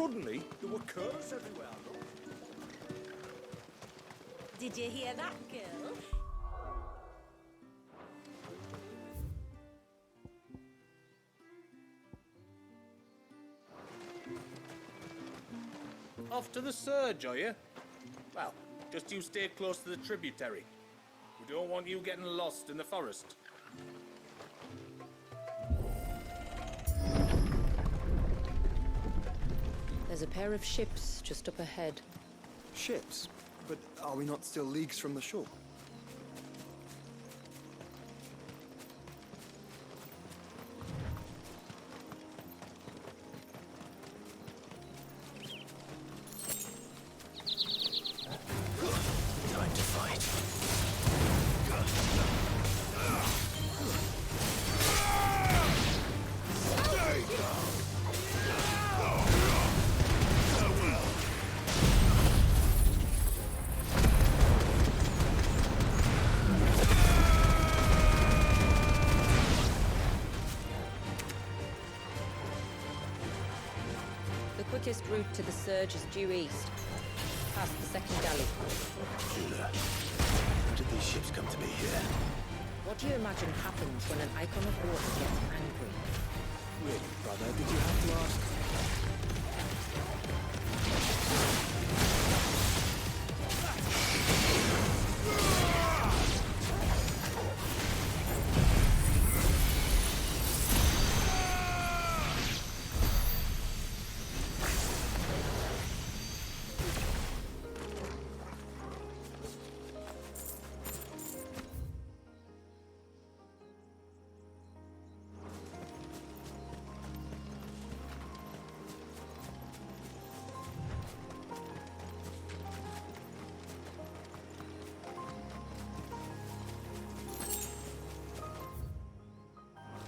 Suddenly, there were curs everywhere. Did you hear that, girl? Off to the surge, are you? Well, just you stay close to the tributary. We don't want you getting lost in the forest. There's a pair of ships just up ahead. Ships? But are we not still leagues from the shore? Time to fight. The quickest route to the surge is due east, past the second galley. Judah, how did these ships come to be here? What do you imagine happens when an icon of water gets angry? Really, brother, did you have to ask?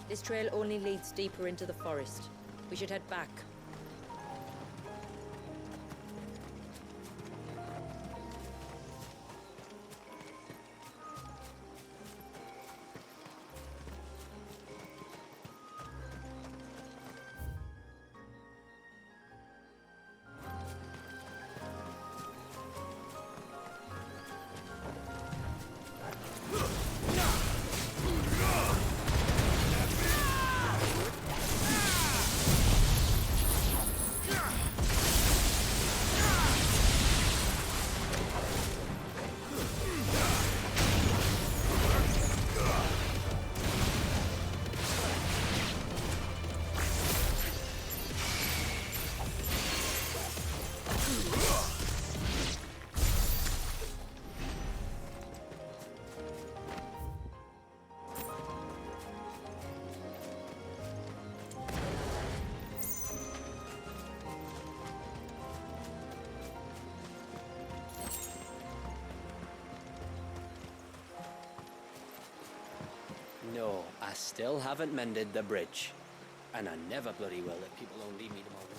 This trail only leads deeper into the forest. We should head back. No, I still haven't mended the bridge. And I never bloody will let people alone leave me to my work.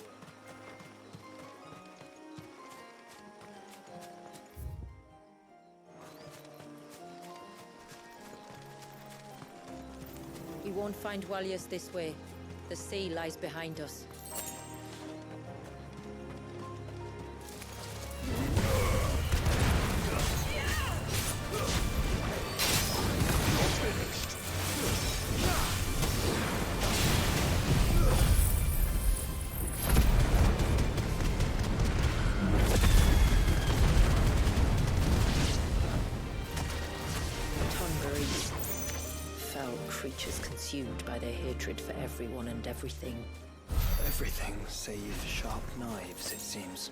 We won't find Walius this way. The sea lies behind us. Creatures consumed by their hatred for everyone and everything. Everything save sharp knives, it seems.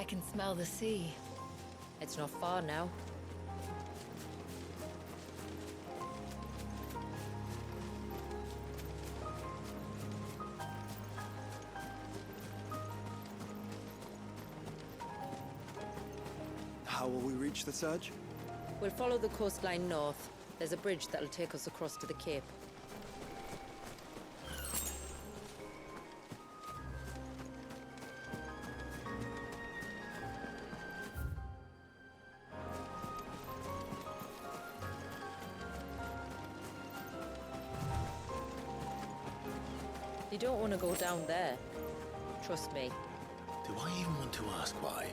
I can smell the sea. It's not far now. How will we reach the surge? We'll follow the coastline north. There's a bridge that'll take us across to the cape. You don't want to go down there. Trust me. Do I even want to ask why?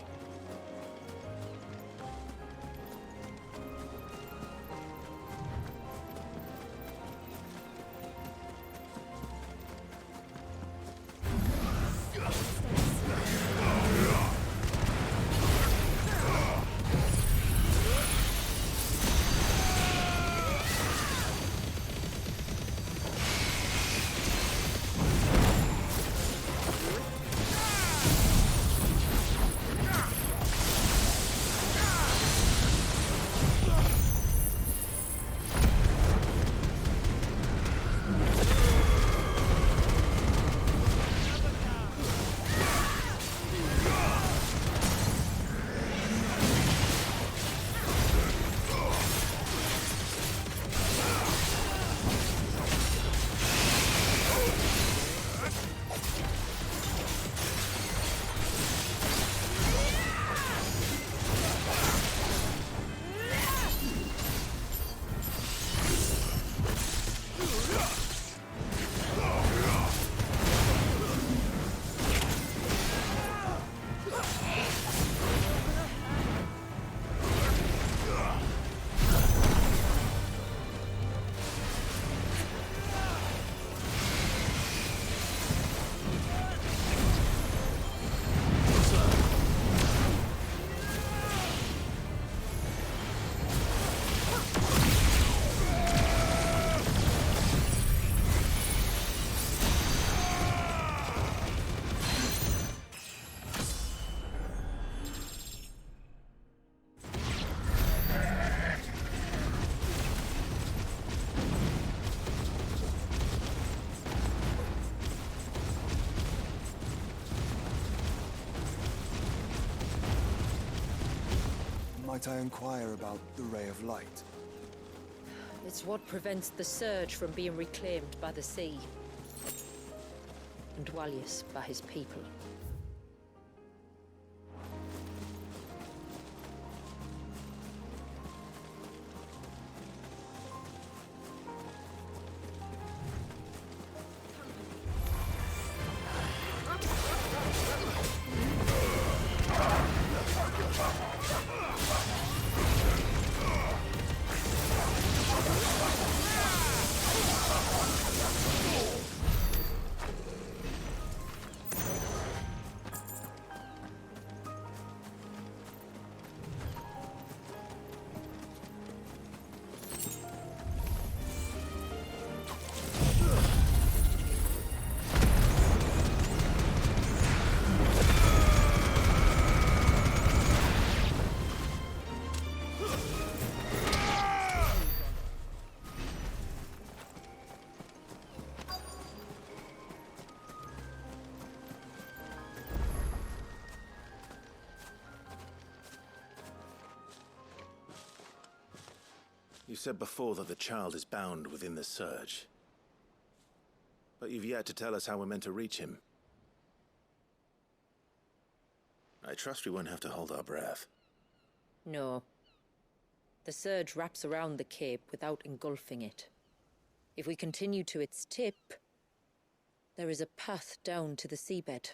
Might I inquire about the ray of light? It's what prevents the surge from being reclaimed by the sea. And Dwalius by his people. You said before that the child is bound within the surge. But you've yet to tell us how we're meant to reach him. I trust we won't have to hold our breath. No. The surge wraps around the cape without engulfing it. If we continue to its tip, there is a path down to the seabed.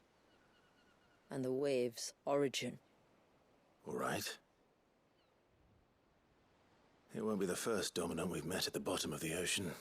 And the wave's origin. All right. It won't be the first dominant we've met at the bottom of the ocean.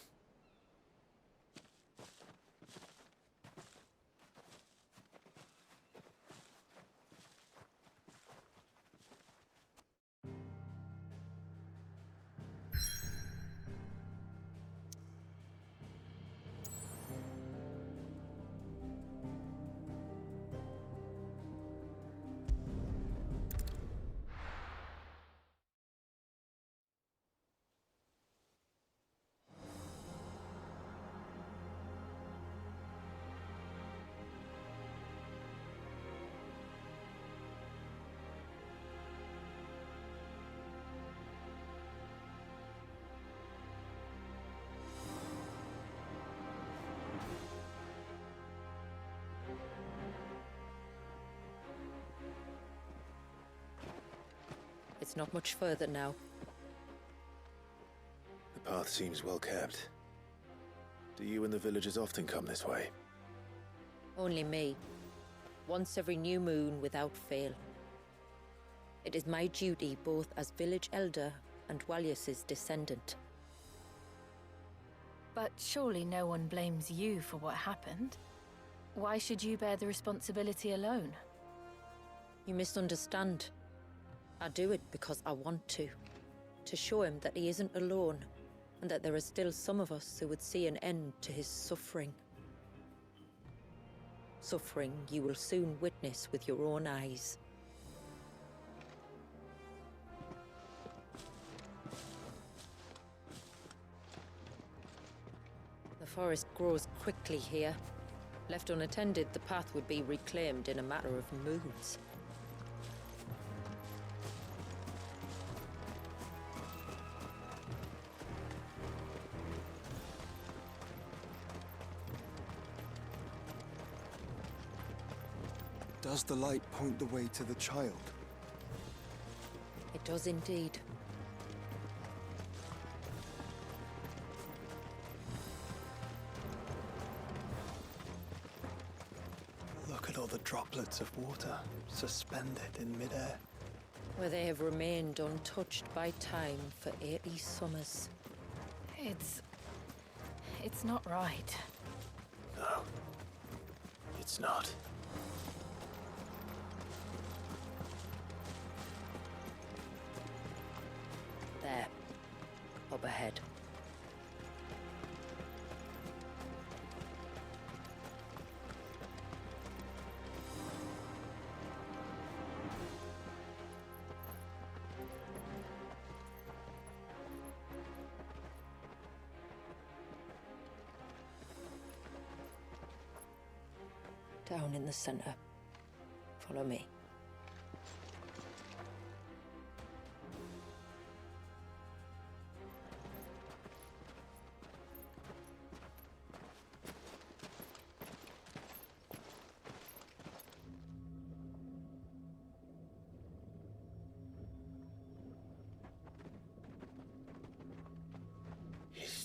It's not much further now. The path seems well kept. Do you and the villagers often come this way? Only me. Once every new moon without fail. It is my duty both as village elder and Dwalius's descendant. But surely no one blames you for what happened. Why should you bear the responsibility alone? You misunderstand. I do it because I want to. To show him that he isn't alone, and that there are still some of us who would see an end to his suffering. Suffering you will soon witness with your own eyes. The forest grows quickly here. Left unattended, the path would be reclaimed in a matter of moons. Does the light point the way to the child? It does indeed. Look at all the droplets of water suspended in midair. Where they have remained untouched by time for 80 summers. It's not right. No. It's not. There. Up ahead. Down in the center. Follow me.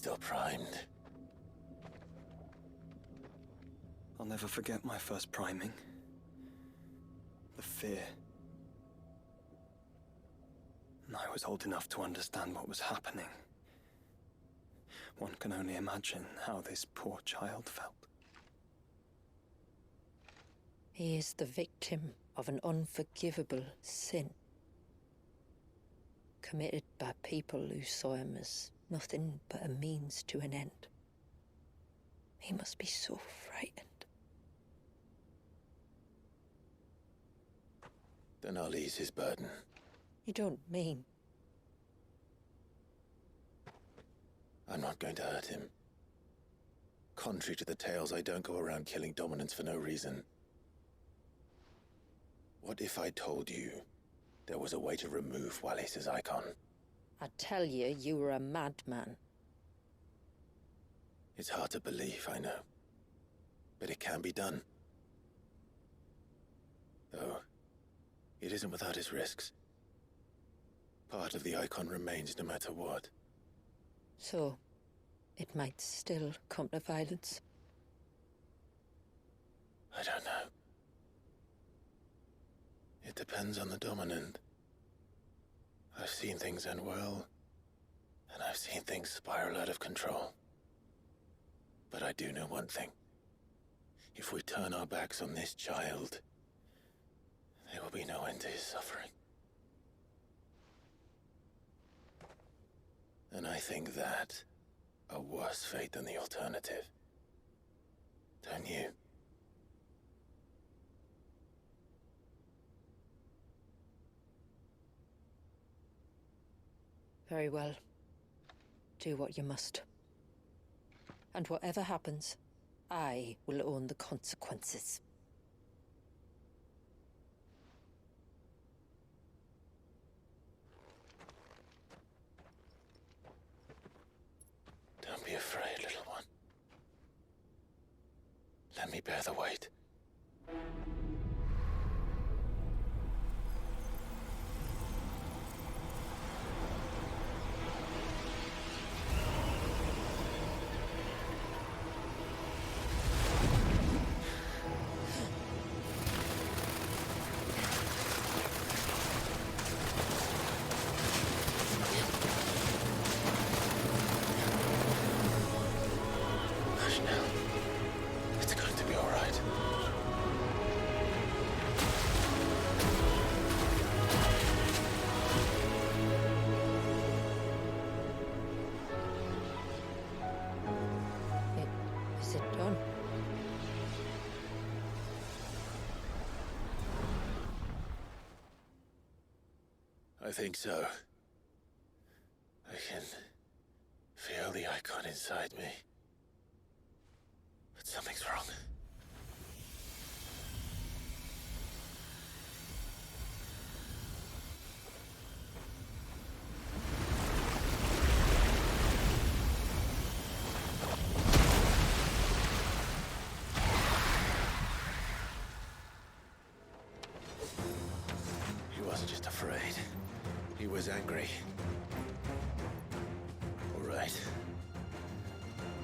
still primed? I'll never forget my first priming. The fear. And I was old enough to understand what was happening. One can only imagine how this poor child felt. He is the victim of an unforgivable sin, committed by people who saw him as nothing but a means to an end. He must be so frightened. Then I'll ease his burden. You don't mean? I'm not going to hurt him. Contrary to the tales, I don't go around killing dominants for no reason. What if I told you there was a way to remove Wallis's icon? I tell you, you were a madman. It's hard to believe, I know. But it can be done. Though, it isn't without its risks. Part of the icon remains no matter what. So, it might still come to violence. I don't know. It depends on the dominant. I've seen things end well, and I've seen things spiral out of control. But I do know one thing. If we turn our backs on this child, there will be no end to his suffering. And I think that a worse fate than the alternative. Don't you? Very well. Do what you must. And whatever happens, I will own the consequences. Don't be afraid, little one. Let me bear the weight. Is it done? I think so. I can feel the icon inside me. But something's wrong. He wasn't just afraid. He was angry. All right.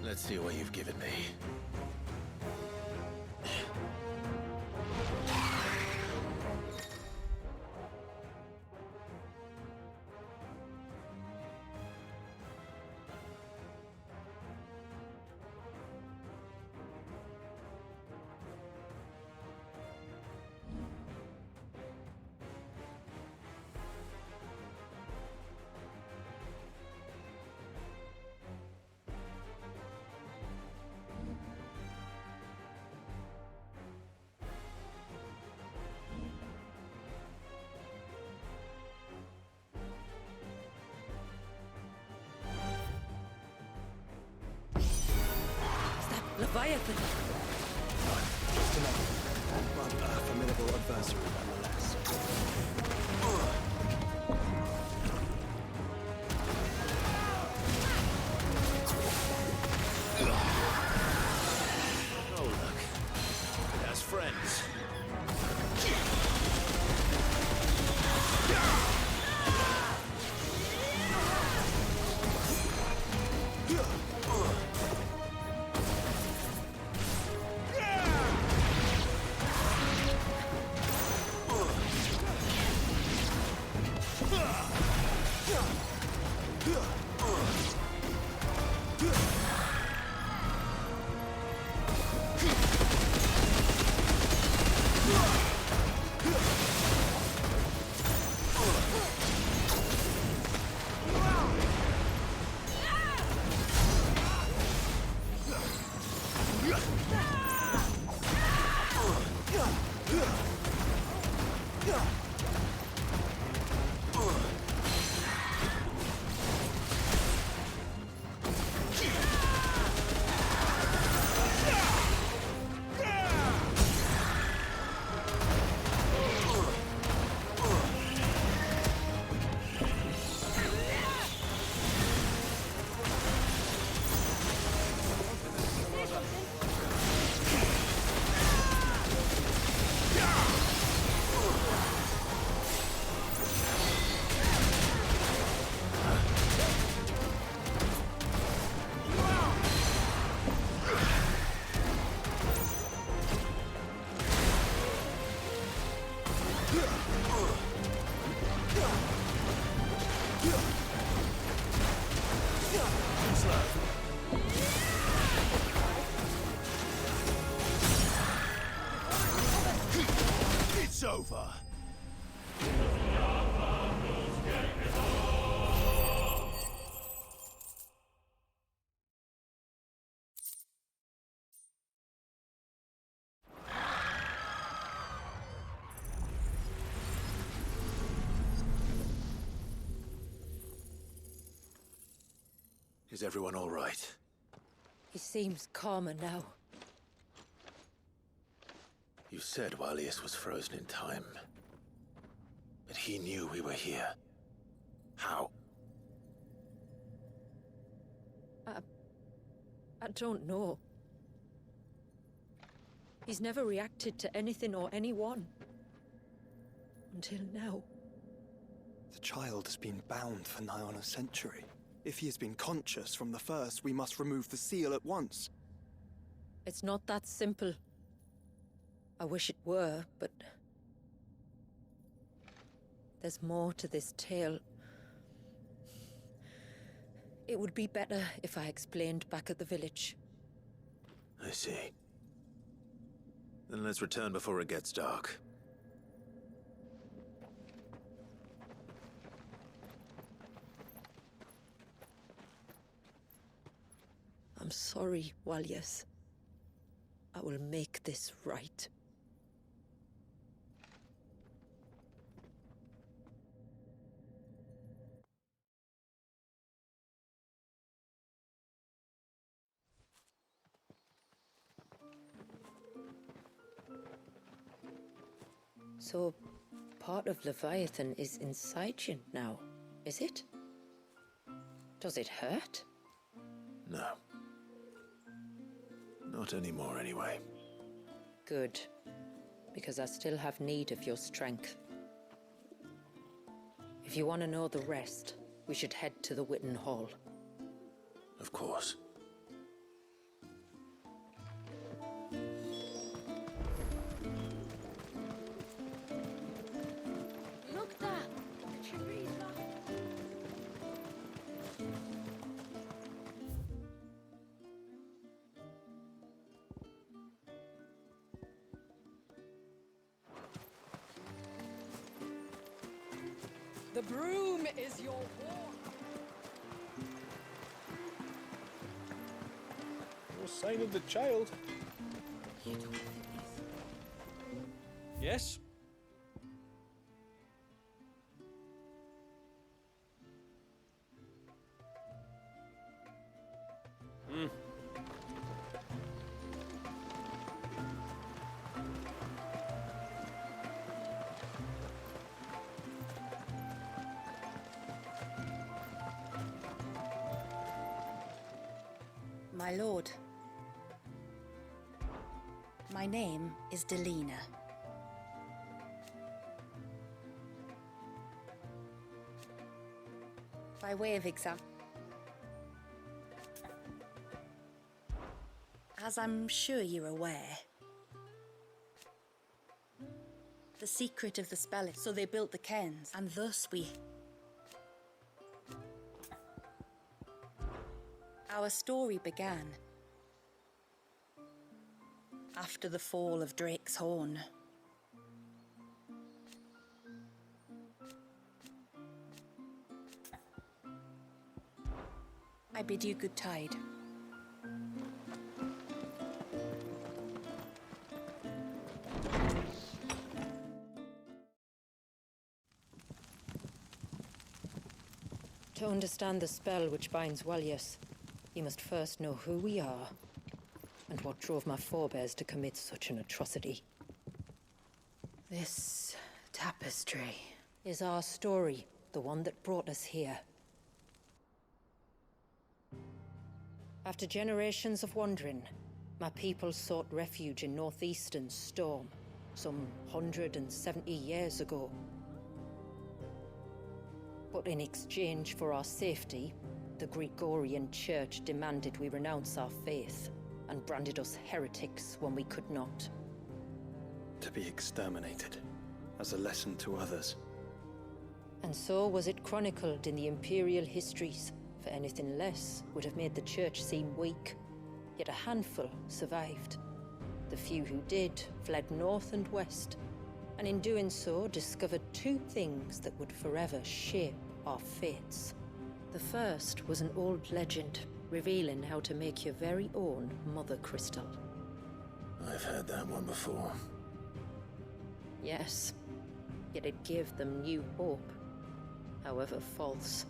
Let's see what you've given me. Leviathan! Just enough. But a formidable adversary nonetheless. Oh, look. It has friends. Is everyone all right? He seems calmer now. You said Walius was frozen in time. But he knew we were here. How? I don't know. He's never reacted to anything or anyone. Until now. The child has been bound for nigh on a century. If he has been conscious from the first, we must remove the seal at once. It's not that simple. I wish it were, but... there's more to this tale. It would be better if I explained back at the village. I see. Then let's return before it gets dark. I'm sorry, Walius. I will make this right. So, part of Leviathan is inside you now, is it? Does it hurt? No. Not anymore, anyway. Good. Because I still have need of your strength. If you want to know the rest, we should head to the Witten Hall. Of course. Look there! The trees are... The broom is your war. No sign of the child. You don't think Yes? My lord, my name is Delina. By way of example, as I'm sure you're aware, the secret of the spell is so they built the cairns, and thus our story began after the fall of Drake's Horn. I bid you good tide. To understand the spell which binds Walius, you must first know who we are, and what drove my forebears to commit such an atrocity. This tapestry is our story, the one that brought us here. After generations of wandering, my people sought refuge in northeastern Storm, some 170 years ago. But in exchange for our safety, the Gregorian Church demanded we renounce our faith, and branded us heretics when we could not. To be exterminated, as a lesson to others. And so was it chronicled in the Imperial histories, for anything less would have made the Church seem weak. Yet a handful survived. The few who did fled north and west, and in doing so discovered two things that would forever shape our fates. The first was an old legend, revealing how to make your very own Mother Crystal. I've heard that one before. Yes, yet it gave them new hope, however false.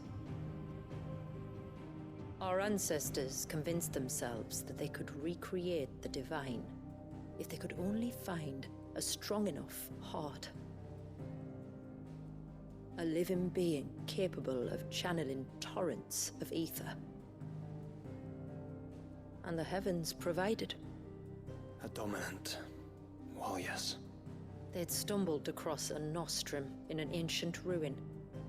Our ancestors convinced themselves that they could recreate the divine if they could only find a strong enough heart. A living being capable of channeling torrents of ether. And the heavens provided. A dominant. Well, yes. They'd stumbled across a nostrum in an ancient ruin,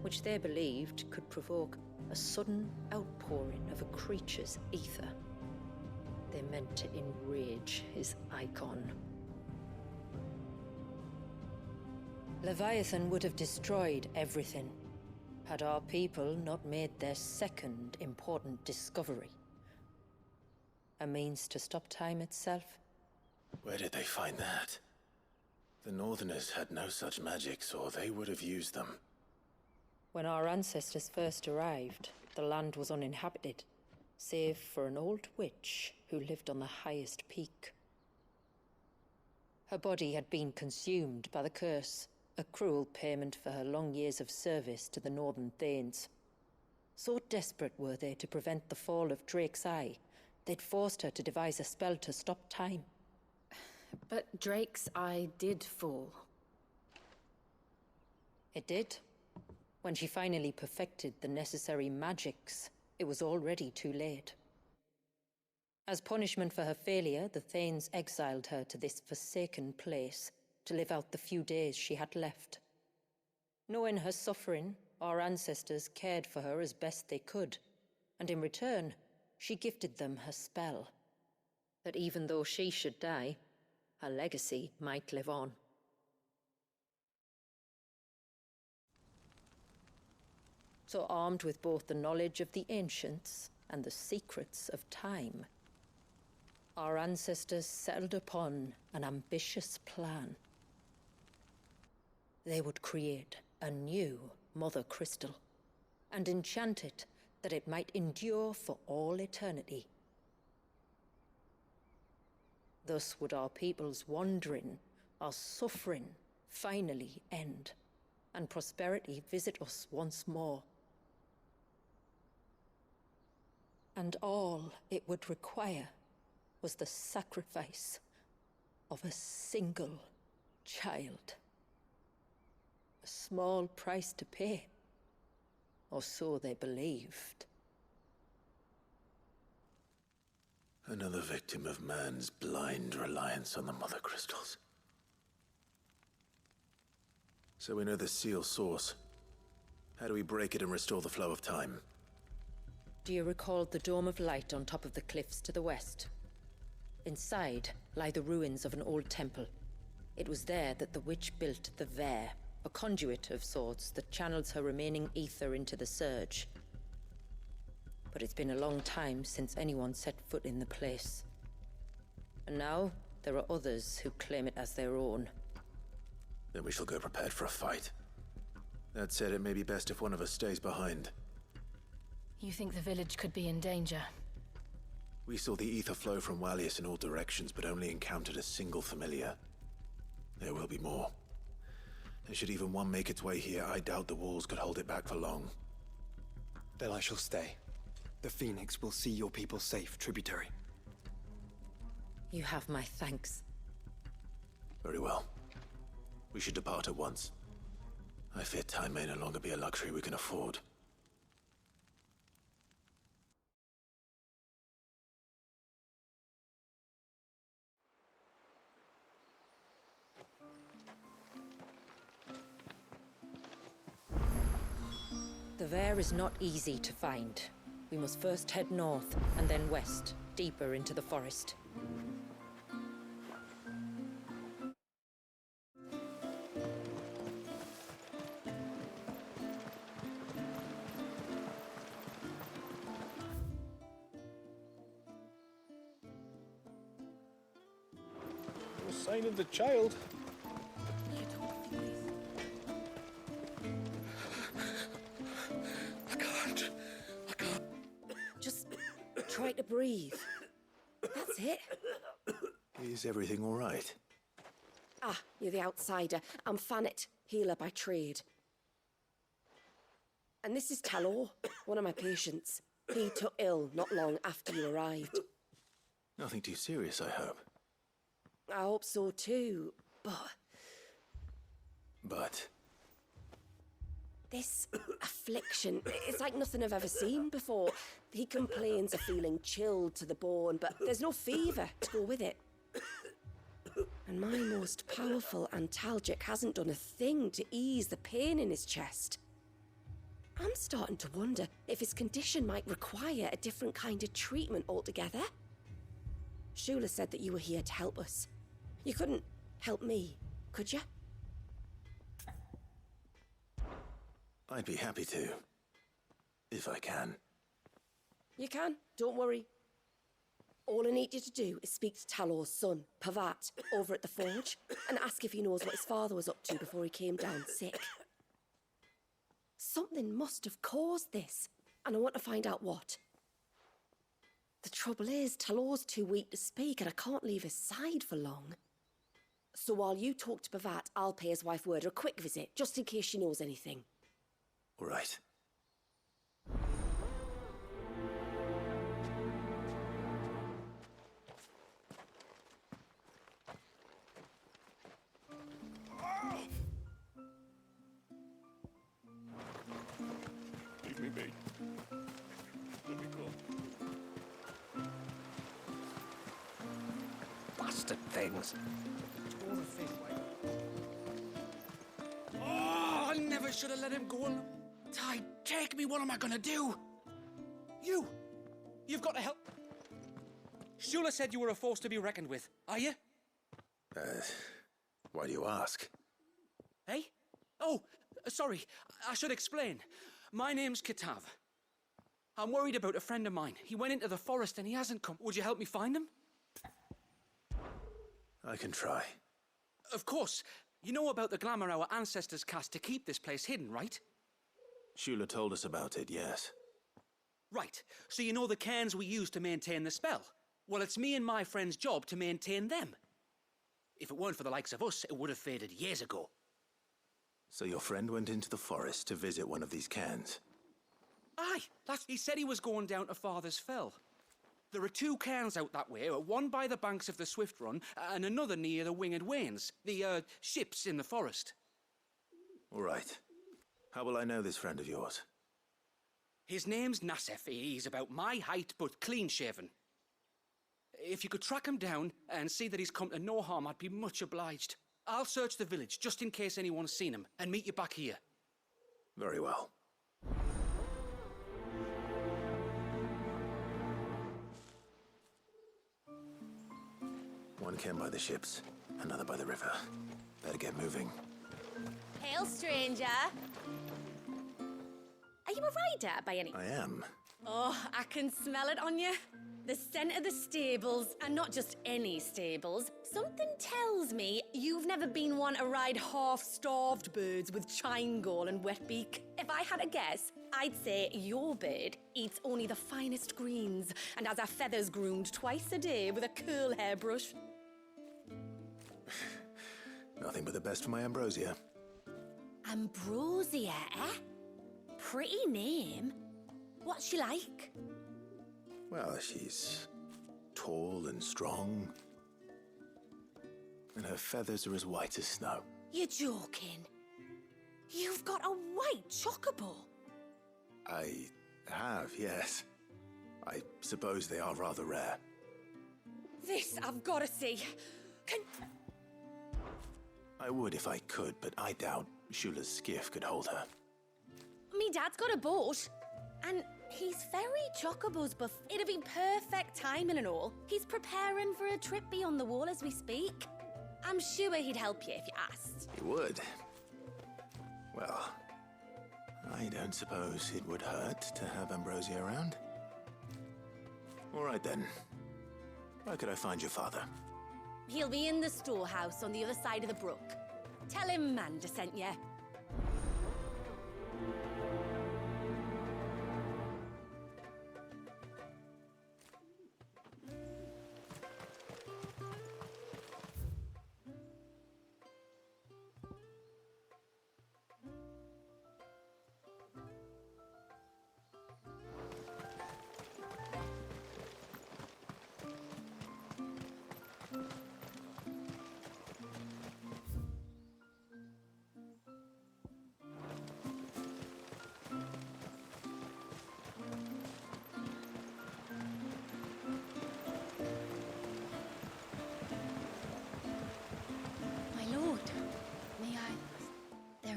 which they believed could provoke a sudden outpouring of a creature's ether. They meant to enrage his icon. Leviathan would have destroyed everything, had our people not made their second important discovery. A means to stop time itself. Where did they find that? The Northerners had no such magics, or they would have used them. When our ancestors first arrived, the land was uninhabited, save for an old witch who lived on the highest peak. Her body had been consumed by the curse, a cruel payment for her long years of service to the Northern Thanes. So desperate were they to prevent the fall of Drake's Eye, they'd forced her to devise a spell to stop time. But Drake's Eye did fall. It did. When she finally perfected the necessary magics, it was already too late. As punishment for her failure, the Thanes exiled her to this forsaken place to live out the few days she had left. Knowing her suffering, our ancestors cared for her as best they could, and in return, she gifted them her spell. That even though she should die, her legacy might live on. So armed with both the knowledge of the ancients and the secrets of time, our ancestors settled upon an ambitious plan. They would create a new Mother Crystal and enchant it that it might endure for all eternity. Thus would our people's wandering, our suffering, finally end, and prosperity visit us once more. And all it would require was the sacrifice of a single child. A small price to pay, or so they believed. Another victim of man's blind reliance on the Mother Crystals. So we know the seal's source. How do we break it and restore the flow of time? Do you recall the dome of light on top of the cliffs to the west? Inside lie the ruins of an old temple. It was there that the witch built the Vare, a conduit of sorts that channels her remaining ether into the Surge. But it's been a long time since anyone set foot in the place. And now, there are others who claim it as their own. Then we shall go prepared for a fight. That said, it may be best if one of us stays behind. You think the village could be in danger? We saw the ether flow from Wallius in all directions, but only encountered a single familiar. There will be more. And should even one make its way here, I doubt the walls could hold it back for long. Then I shall stay. The Phoenix will see your people safe, tributary. You have my thanks. Very well. We should depart at once. I fear time may no longer be a luxury we can afford. The Vare is not easy to find. We must first head north, and then west, deeper into the forest. No sign of the child. Just try to breathe. That's it. Is everything all right? Ah, you're the outsider. I'm Fannet, healer by trade. And this is Talor, one of my patients. He took ill not long after you arrived. Nothing too serious, I hope. I hope so too, but But this affliction, it's like nothing I've ever seen before. He complains of feeling chilled to the bone, but there's no fever to go with it. And my most powerful antalgic hasn't done a thing to ease the pain in his chest. I'm starting to wonder if his condition might require a different kind of treatment altogether. Shula said that you were here to help us. You couldn't help me, could you? I'd be happy to. If I can. You can, don't worry. All I need you to do is speak to Talor's son, Pavat, over at the forge, and ask if he knows what his father was up to before he came down sick. Something must have caused this, and I want to find out what. The trouble is, Talor's too weak to speak, and I can't leave his side for long. So while you talk to Pavat, I'll pay his wife word a quick visit, just in case she knows anything. All right. Leave me be. Let me go. Bastard things. Oh, I never should have let him go. Ty, take me. What am I gonna do? You've got to help. Shula said you were a force to be reckoned with. Are you? Why do you ask? Hey? Oh, sorry. I should explain. My name's Kitav. I'm worried about a friend of mine. He went into the forest and he hasn't come. Would you help me find him? I can try. Of course. You know about the glamour our ancestors cast to keep this place hidden, right? Shula told us about it, yes. Right. So you know the cairns we use to maintain the spell? Well, it's me and my friend's job to maintain them. If it weren't for the likes of us, it would have faded years ago. So your friend went into the forest to visit one of these cairns? Aye, he said he was going down to Father's Fell. There are 2 cairns out that way, one by the banks of the Swift Run, and another near the Winged Wains, the ships in the forest. All right. How will I know this friend of yours? His name's Nassef. He's about my height, but clean-shaven. If you could track him down and see that he's come to no harm, I'd be much obliged. I'll search the village, just in case anyone's seen him, and meet you back here. Very well. One cairn by the ships, another by the river. Better get moving. Hail, stranger. Are you a rider by any... I am. Oh, I can smell it on you. The scent of the stables, and not just any stables. Something tells me you've never been one to ride half-starved birds with chine gall and wet beak. If I had a guess, I'd say your bird eats only the finest greens and has her feathers groomed twice a day with a curl hairbrush. Nothing but the best for my ambrosia. Ambrosia, eh? Pretty name. What's she like? Well, she's tall and strong. And her feathers are as white as snow. You're joking. You've got a white chocobo. I have, yes. I suppose they are rather rare. This I've got to see. Can... I would if I could, but I doubt Shula's skiff could hold her. Me dad's got a boat. And he's very chocobos buff. It'd be perfect timing and all. He's preparing for a trip beyond the wall as we speak. I'm sure he'd help you if you asked. He would. Well, I don't suppose it would hurt to have Ambrosia around. All right then. Where could I find your father? He'll be in the storehouse on the other side of the brook. Tell him Manda sent you.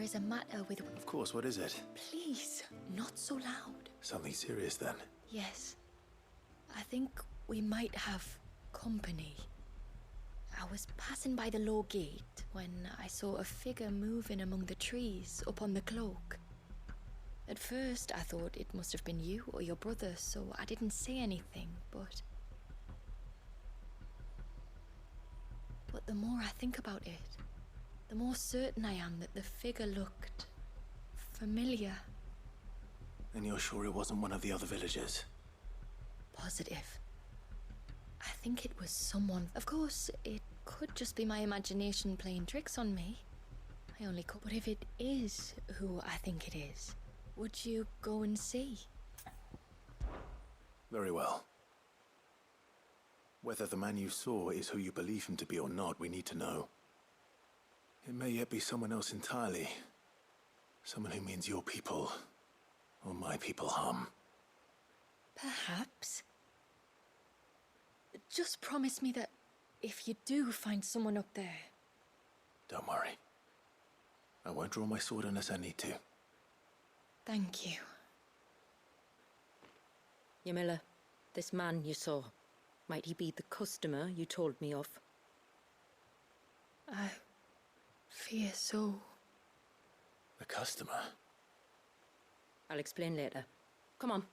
There is a matter with... Of course, what is it? Please, not so loud. Something serious then? Yes. I think we might have company. I was passing by the low gate when I saw a figure moving among the trees up on the cloak. At first, I thought it must have been you or your brother, so I didn't say anything, but the more I think about it, the more certain I am that the figure looked familiar. And you're sure it wasn't one of the other villagers? Positive. I think it was someone. Of course, it could just be my imagination playing tricks on me. I only could. But if it is who I think it is, would you go and see? Very well. Whether the man you saw is who you believe him to be or not, we need to know. It may yet be someone else entirely. Someone who means your people, or my people, harm. Perhaps. Just promise me that if you do find someone up there... Don't worry. I won't draw my sword unless I need to. Thank you. Yamila, this man you saw, might he be the customer you told me of? I fear so. The customer? I'll explain later. Come on.